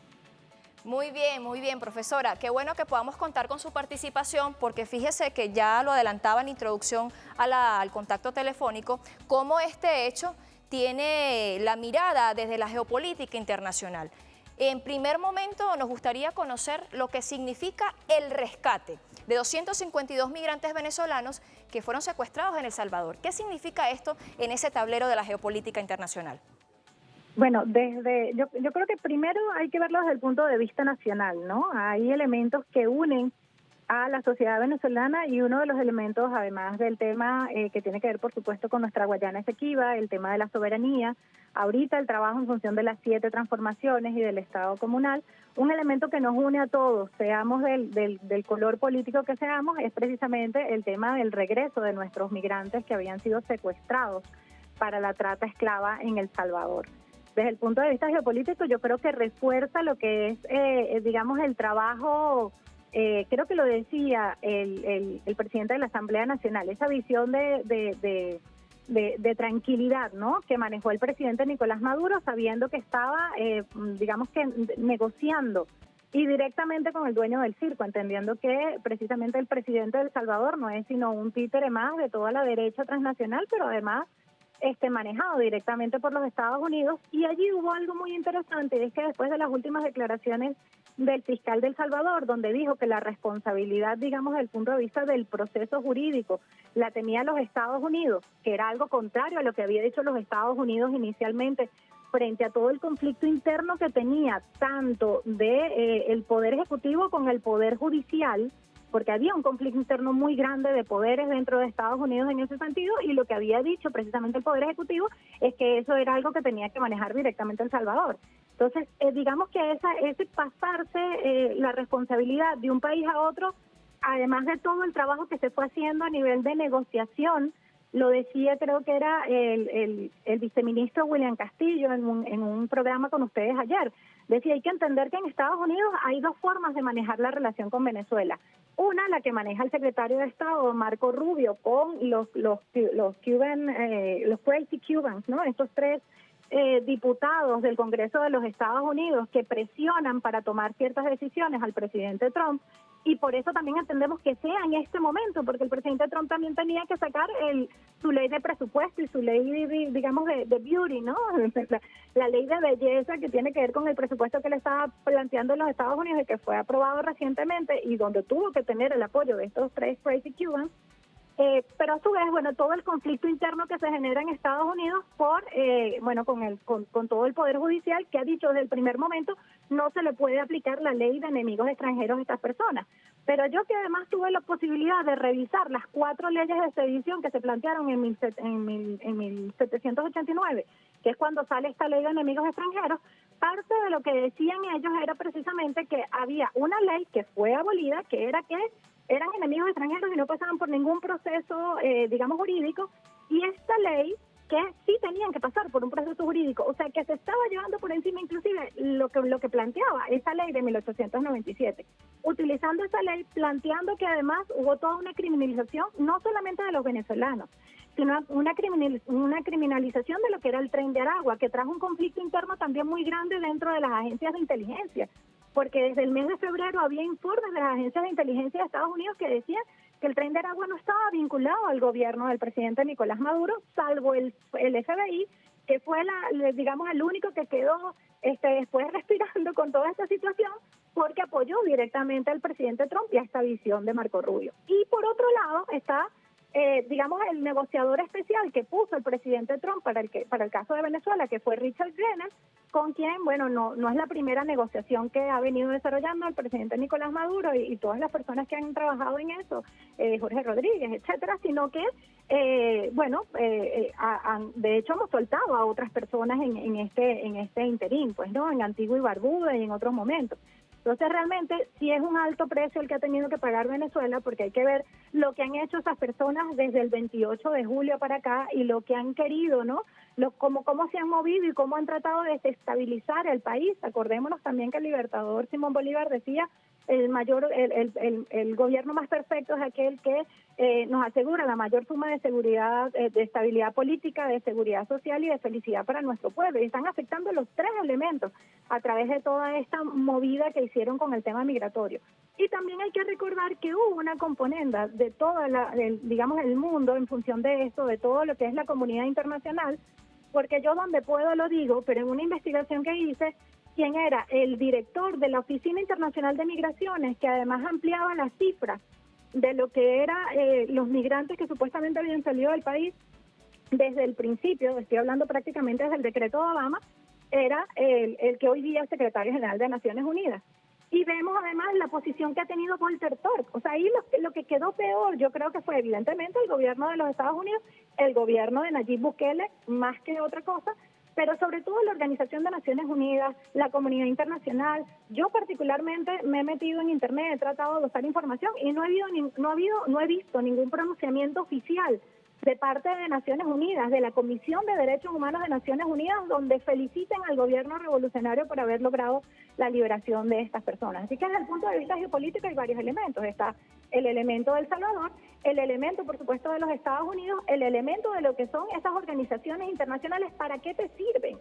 Muy bien, profesora. Qué bueno que podamos contar con su participación, porque fíjese que ya lo adelantaba en introducción al contacto telefónico, cómo este hecho tiene la mirada desde la geopolítica internacional. En primer momento nos gustaría conocer lo que significa el rescate de 252 migrantes venezolanos que fueron secuestrados en El Salvador. ¿Qué significa esto en ese tablero de la geopolítica internacional? Bueno, yo creo que primero hay que verlo desde el punto de vista nacional, ¿no? Hay elementos que unen a la sociedad venezolana, y uno de los elementos, además del tema que tiene que ver, por supuesto, con nuestra Guayana Esequiba, el tema de la soberanía, ahorita el trabajo en función de las 7 transformaciones y del Estado comunal, un elemento que nos une a todos, seamos del color político que seamos, es precisamente el tema del regreso de nuestros migrantes que habían sido secuestrados para la trata esclava en El Salvador. Desde el punto de vista geopolítico, yo creo que refuerza lo que es, digamos, el trabajo. Creo que lo decía el presidente de la Asamblea Nacional, esa visión de tranquilidad, ¿no?, que manejó el presidente Nicolás Maduro, sabiendo que estaba, digamos que negociando y directamente con el dueño del circo, entendiendo que precisamente el presidente de El Salvador no es sino un títere más de toda la derecha transnacional, pero además manejado directamente por los Estados Unidos. Y allí hubo algo muy interesante, y es que después de las últimas declaraciones del fiscal de El Salvador, donde dijo que la responsabilidad, digamos, desde el punto de vista del proceso jurídico, la tenía los Estados Unidos, que era algo contrario a lo que había dicho los Estados Unidos inicialmente, frente a todo el conflicto interno que tenía, tanto el Poder Ejecutivo con el Poder Judicial, porque había un conflicto interno muy grande de poderes dentro de Estados Unidos en ese sentido, y lo que había dicho precisamente el Poder Ejecutivo es que eso era algo que tenía que manejar directamente El Salvador. Entonces, digamos que ese pasarse la responsabilidad de un país a otro, además de todo el trabajo que se fue haciendo a nivel de negociación, lo decía, creo que era el viceministro William Castillo en un programa con ustedes ayer. Decía, hay que entender que en Estados Unidos hay 2 formas de manejar la relación con Venezuela. Una, la que maneja el secretario de Estado, Marco Rubio, con los Crazy Cubans, ¿no? Estos 3 diputados del Congreso de los Estados Unidos que presionan para tomar ciertas decisiones al presidente Trump, y por eso también entendemos que sea en este momento, porque el presidente Trump también tenía que sacar su ley de presupuesto y su ley, digamos, de beauty, ¿no? La ley de belleza que tiene que ver con el presupuesto que le estaba planteando en los Estados Unidos y que fue aprobado recientemente y donde tuvo que tener el apoyo de estos 3 crazy Cubans. Pero a su vez, bueno, todo el conflicto interno que se genera en Estados Unidos por, con todo el Poder Judicial que ha dicho desde el primer momento no se le puede aplicar la ley de enemigos extranjeros a estas personas. Pero yo que además tuve la posibilidad de revisar las 4 leyes de sedición que se plantearon en 1789, que es cuando sale esta ley de enemigos extranjeros, parte de lo que decían ellos era precisamente que había una ley que fue abolida, que era que eran enemigos extranjeros y no pasaban por ningún proceso, digamos, jurídico, y esta ley que sí tenían que pasar por un proceso jurídico, o sea, que se estaba llevando por encima inclusive lo que planteaba esa ley de 1897, utilizando esa ley, planteando que además hubo toda una criminalización, no solamente de los venezolanos, sino una criminalización de lo que era el Tren de Aragua, que trajo un conflicto interno también muy grande dentro de las agencias de inteligencia, porque desde el mes de febrero había informes de las agencias de inteligencia de Estados Unidos que decían que el Tren de Aragua no estaba vinculado al gobierno del presidente Nicolás Maduro, salvo el FBI, que fue digamos el único que quedó después respirando con toda esta situación, porque apoyó directamente al presidente Trump y a esta visión de Marco Rubio. Y por otro lado está digamos, el negociador especial que puso el presidente Trump para el caso de Venezuela, que fue Richard Grenell, con quien, bueno, no es la primera negociación que ha venido desarrollando el presidente Nicolás Maduro y todas las personas que han trabajado en eso, Jorge Rodríguez, etcétera, sino que, de hecho hemos soltado a otras personas en este interín, pues, ¿no? En Antigua y Barbuda y en otros momentos. Entonces, realmente, sí es un alto precio el que ha tenido que pagar Venezuela, porque hay que ver lo que han hecho esas personas desde el 28 de julio para acá y lo que han querido, ¿no? Cómo se han movido y cómo han tratado de desestabilizar el país. Acordémonos también que el libertador Simón Bolívar decía, el gobierno más perfecto es aquel que nos asegura la mayor suma de seguridad, de estabilidad política, de seguridad social y de felicidad para nuestro pueblo. Y están afectando los 3 elementos a través de toda esta movida que hicieron con el tema migratorio. Y también hay que recordar que hubo una componenda de toda digamos, el mundo en función de esto, de todo lo que es la comunidad internacional, porque yo donde puedo lo digo, pero en una investigación que hice, quien era el director de la Oficina Internacional de Migraciones, que además ampliaba las cifras de lo que era los migrantes que supuestamente habían salido del país desde el principio, estoy hablando prácticamente desde el decreto de Obama, era el que hoy día es secretario general de Naciones Unidas. Y vemos además la posición que ha tenido Volker Turk. O sea, ahí lo que quedó peor, yo creo que fue evidentemente el gobierno de los Estados Unidos, el gobierno de Nayib Bukele, más que otra cosa, pero sobre todo la Organización de Naciones Unidas, la comunidad internacional. Yo particularmente me he metido en Internet, he tratado de buscar información y no he visto ningún pronunciamiento oficial de parte de Naciones Unidas, de la Comisión de Derechos Humanos de Naciones Unidas, donde feliciten al gobierno revolucionario por haber logrado la liberación de estas personas. Así que desde el punto de vista geopolítico hay varios elementos. Está el elemento de El Salvador, el elemento, por supuesto, de los Estados Unidos, el elemento de lo que son esas organizaciones internacionales. ¿Para qué te sirven?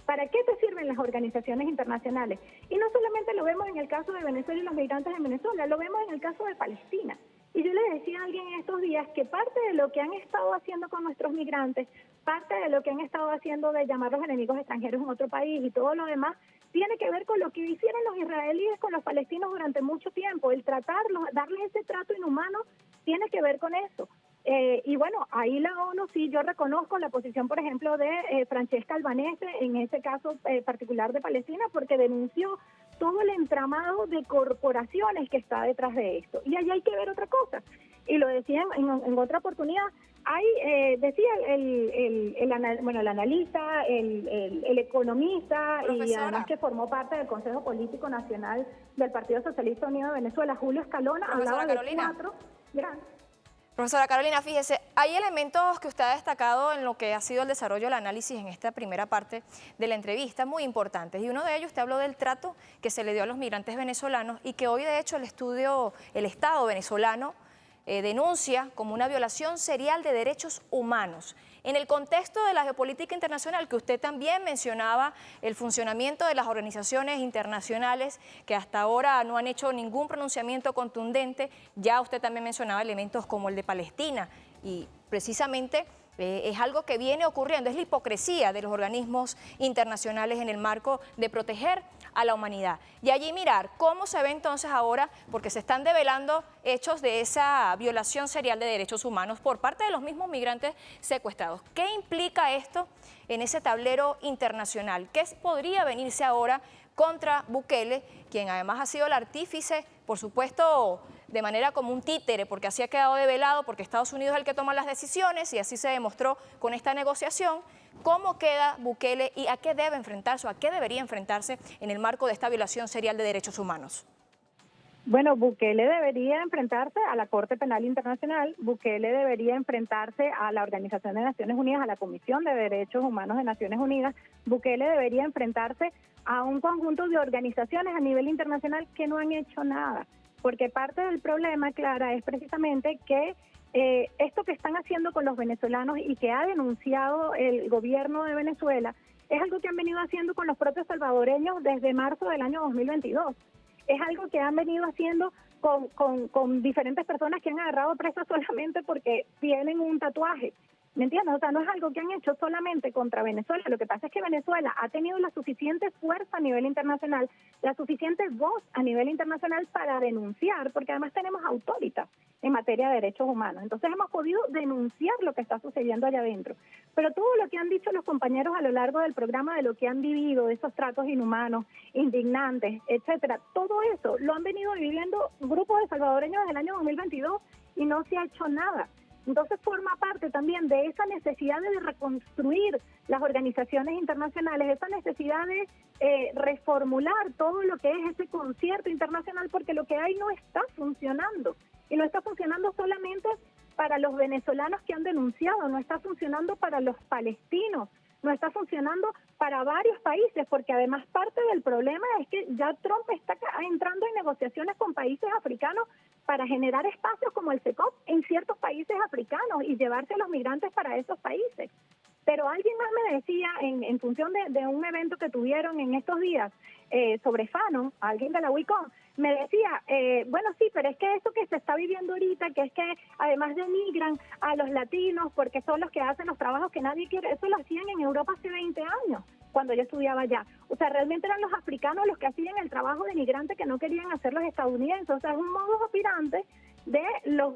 ¿Para qué te sirven las organizaciones internacionales? Y no solamente lo vemos en el caso de Venezuela y los migrantes en Venezuela, lo vemos en el caso de Palestina. Y yo le decía a alguien en estos días que parte de lo que han estado haciendo con nuestros migrantes, parte de lo que han estado haciendo de llamarlos enemigos extranjeros en otro país y todo lo demás, tiene que ver con lo que hicieron los israelíes con los palestinos durante mucho tiempo. El tratarlos, darles ese trato inhumano, tiene que ver con eso. Y bueno, ahí la ONU, sí, yo reconozco la posición, por ejemplo, de Francesca Albanese, en ese caso particular de Palestina, porque denunció todo el entramado de corporaciones que está detrás de esto. Y ahí hay que ver otra cosa. Y lo decía en otra oportunidad, decía el analista, el economista, profesora, y además que formó parte del Consejo Político Nacional del Partido Socialista Unido de Venezuela, Julio Escalona, hablaba de 4 grandes. Profesora Carolina, fíjese, hay elementos que usted ha destacado en lo que ha sido el desarrollo del análisis en esta primera parte de la entrevista, muy importantes. Y uno de ellos, usted habló del trato que se le dio a los migrantes venezolanos y que hoy, de hecho, el Estado venezolano denuncia como una violación serial de derechos humanos. En el contexto de la geopolítica internacional, que usted también mencionaba, el funcionamiento de las organizaciones internacionales que hasta ahora no han hecho ningún pronunciamiento contundente, ya usted también mencionaba elementos como el de Palestina, y precisamente es algo que viene ocurriendo, es la hipocresía de los organismos internacionales en el marco de proteger a la humanidad. Y allí mirar cómo se ve entonces ahora, porque se están develando hechos de esa violación serial de derechos humanos por parte de los mismos migrantes secuestrados. ¿Qué implica esto en ese tablero internacional? ¿Qué podría venirse ahora contra Bukele, quien además ha sido el artífice, por supuesto, de manera como un títere, porque así ha quedado develado, porque Estados Unidos es el que toma las decisiones y así se demostró con esta negociación? ¿Cómo queda Bukele y a qué debe enfrentarse o a qué debería enfrentarse en el marco de esta violación serial de derechos humanos? Bueno, Bukele debería enfrentarse a la Corte Penal Internacional, Bukele debería enfrentarse a la Organización de Naciones Unidas, a la Comisión de Derechos Humanos de Naciones Unidas, Bukele debería enfrentarse a un conjunto de organizaciones a nivel internacional que no han hecho nada, porque parte del problema, Clara, es precisamente que esto que están haciendo con los venezolanos y que ha denunciado el gobierno de Venezuela es algo que han venido haciendo con los propios salvadoreños desde marzo del año 2022. Es algo que han venido haciendo con diferentes personas que han agarrado presas solamente porque tienen un tatuaje. ¿Me entiendes? O sea, no es algo que han hecho solamente contra Venezuela. Lo que pasa es que Venezuela ha tenido la suficiente fuerza a nivel internacional, la suficiente voz a nivel internacional para denunciar, porque además tenemos autoridad en materia de derechos humanos. Entonces hemos podido denunciar lo que está sucediendo allá adentro. Pero todo lo que han dicho los compañeros a lo largo del programa, de lo que han vivido, de esos tratos inhumanos, indignantes, etcétera, todo eso lo han venido viviendo grupos de salvadoreños desde el año 2022 y no se ha hecho nada. Entonces forma parte también de esa necesidad de reconstruir las organizaciones internacionales, esa necesidad de reformular todo lo que es ese concierto internacional, porque lo que hay no está funcionando. Y no está funcionando solamente para los venezolanos que han denunciado, no está funcionando para los palestinos, no está funcionando para varios países, porque además parte del problema es que ya Trump está entrando en negociaciones con países africanos para generar espacios como el CECOP en ciertos países africanos y llevarse a los migrantes para esos países. Pero alguien más me decía, en función de un evento que tuvieron en estos días sobre Fanon, alguien de la WICOM, me decía, bueno, sí, pero es que esto que se está viviendo ahorita, que es que además denigran a los latinos porque son los que hacen los trabajos que nadie quiere, eso lo hacían en Europa hace 20 años, cuando yo estudiaba allá. O sea, realmente eran los africanos los que hacían el trabajo denigrante que no querían hacer los estadounidenses. O sea, es un modus operandi de los,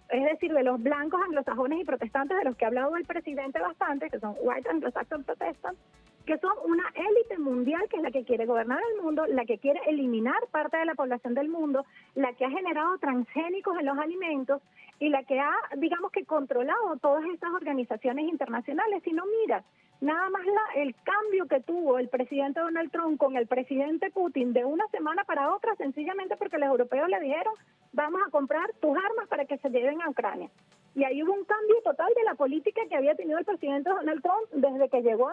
es decir, de los blancos anglosajones y protestantes de los que ha hablado el presidente bastante, que son white anglo-saxon protestants, que son una élite mundial que es la que quiere gobernar el mundo, la que quiere eliminar parte de la población del mundo, la que ha generado transgénicos en los alimentos y la que ha, digamos que, controlado todas estas organizaciones internacionales. Si no miras nada más el cambio que tuvo el presidente Donald Trump con el presidente Putin de una semana para otra, sencillamente porque los europeos le dijeron, vamos a comprar tus armas para que se lleven a Ucrania. Y ahí hubo un cambio total de la política que había tenido el presidente Donald Trump desde que llegó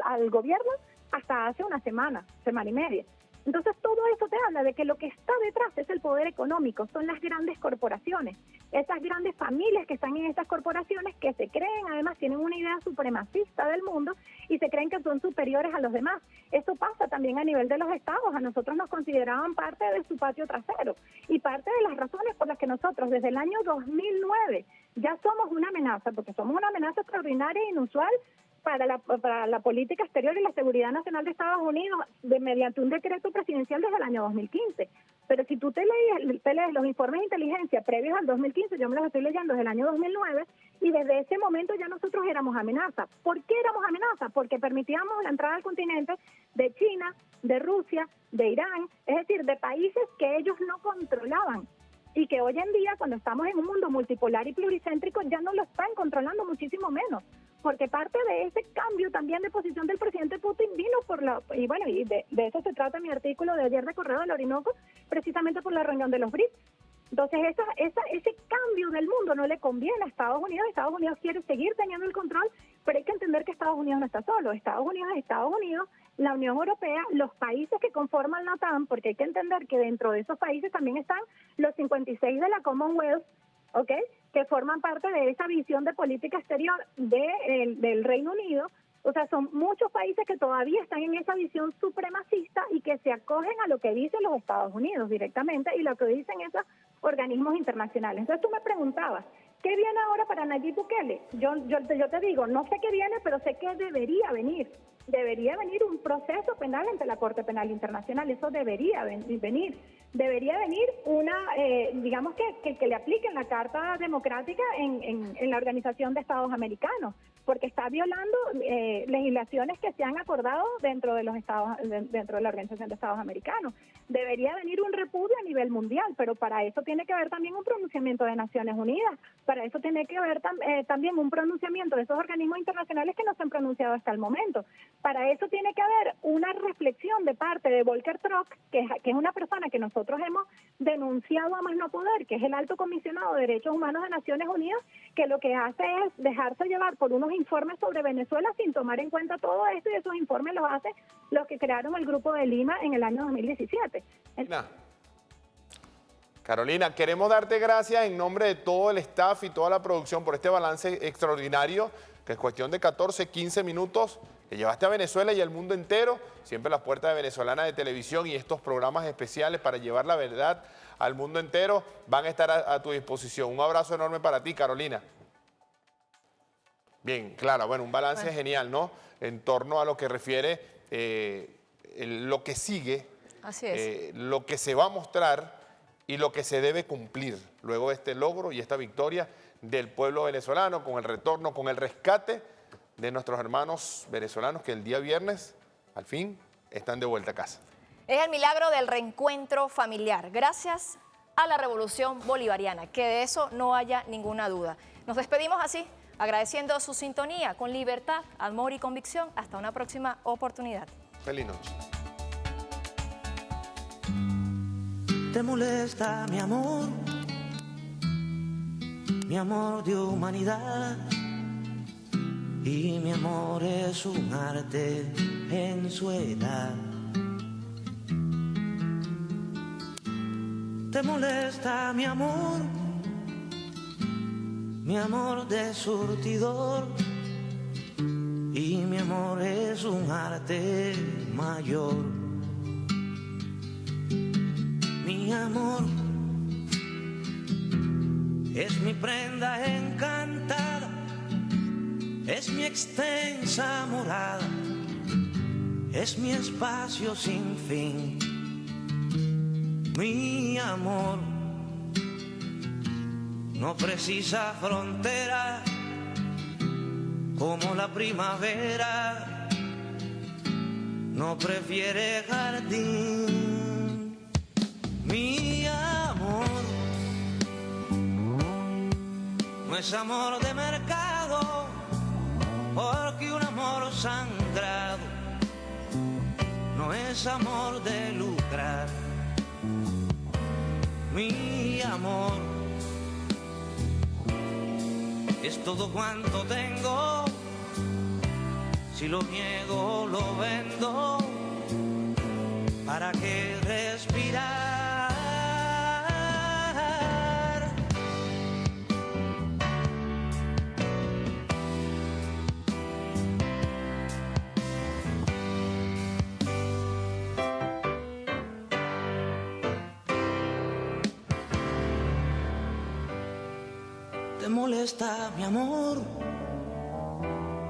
al gobierno hasta hace una semana y media. Entonces todo eso te habla de que lo que está detrás es el poder económico, son las grandes corporaciones, esas grandes familias que están en estas corporaciones que se creen, además tienen una idea supremacista del mundo y se creen que son superiores a los demás. Eso pasa también a nivel de los estados, a nosotros nos consideraban parte de su patio trasero y parte de las razones por las que nosotros desde el año 2009 ya somos una amenaza, porque somos una amenaza extraordinaria e inusual para la política exterior y la seguridad nacional de Estados Unidos mediante un decreto presidencial desde el año 2015. Pero si tú te lees los informes de inteligencia previos al 2015, yo me los estoy leyendo desde el año 2009, y desde ese momento ya nosotros éramos amenaza. ¿Por qué éramos amenaza? Porque permitíamos la entrada al continente de China, de Rusia, de Irán, es decir, de países que ellos no controlaban. Y que hoy en día, cuando estamos en un mundo multipolar y pluricéntrico, ya no lo están controlando, muchísimo menos. Porque parte de ese cambio también de posición del presidente Putin vino y de eso se trata mi artículo de ayer de Correo del Orinoco, precisamente por la reunión de los BRICS. Entonces ese cambio del mundo no le conviene a Estados Unidos. Estados Unidos quiere seguir teniendo el control, pero hay que entender que Estados Unidos no está solo. Estados Unidos, la Unión Europea, los países que conforman la OTAN, porque hay que entender que dentro de esos países también están los 56 de la Commonwealth, ¿ok? Que forman parte de esa visión de política exterior del Reino Unido. O sea, son muchos países que todavía están en esa visión supremacista y que se acogen a lo que dicen los Estados Unidos directamente y lo que dicen esos organismos internacionales. Entonces tú me preguntabas, ¿qué viene ahora para Nayib Bukele? Yo te digo, no sé qué viene, pero sé que debería venir. Debería venir un proceso penal ante la Corte Penal Internacional, eso debería venir. Debería venir digamos que le apliquen la Carta Democrática en la Organización de Estados Americanos, porque está violando legislaciones que se han acordado dentro de la Organización de Estados Americanos. Debería venir un repudio a nivel mundial, pero para eso tiene que haber también un pronunciamiento de Naciones Unidas, para eso tiene que haber también un pronunciamiento de esos organismos internacionales que no se han pronunciado hasta el momento. Para eso tiene que haber una reflexión de parte de Volker Turk, que es una persona que nosotros hemos denunciado a más no poder, que es el Alto Comisionado de Derechos Humanos de Naciones Unidas, que lo que hace es dejarse llevar por unos informes sobre Venezuela sin tomar en cuenta todo esto, y esos informes los hace los que crearon el Grupo de Lima en el año 2017. Carolina, queremos darte gracias en nombre de todo el staff y toda la producción por este balance extraordinario, que en cuestión de 14, 15 minutos que llevaste a Venezuela y al mundo entero, siempre las puertas de Venezolana de Televisión y estos programas especiales para llevar la verdad al mundo entero van a estar a tu disposición. Un abrazo enorme para ti, Carolina. Bien, Clara, bueno, un balance genial, ¿no? En torno a lo que refiere lo que sigue, así es. Lo que se va a mostrar y lo que se debe cumplir luego de este logro y esta victoria del pueblo venezolano con el retorno, con el rescate de nuestros hermanos venezolanos que el día viernes, al fin, están de vuelta a casa. Es el milagro del reencuentro familiar, gracias a la Revolución Bolivariana, que de eso no haya ninguna duda. Nos despedimos así, agradeciendo su sintonía con libertad, amor y convicción. Hasta una próxima oportunidad. Feliz noche. ¿Te molesta mi amor de humanidad? Y mi amor es un arte en su edad. ¿Te molesta mi amor de surtidor? Y mi amor es un arte mayor. Mi amor es mi prenda encantada, es mi extensa morada, es mi espacio sin fin. Mi amor no precisa frontera como la primavera, no prefiere jardín. Mi amor no es amor de mercado, porque un amor sangrado no es amor de lucrar. Mi amor es todo cuanto tengo, si lo niego lo vendo, ¿para qué respirar? ¿Te molesta mi amor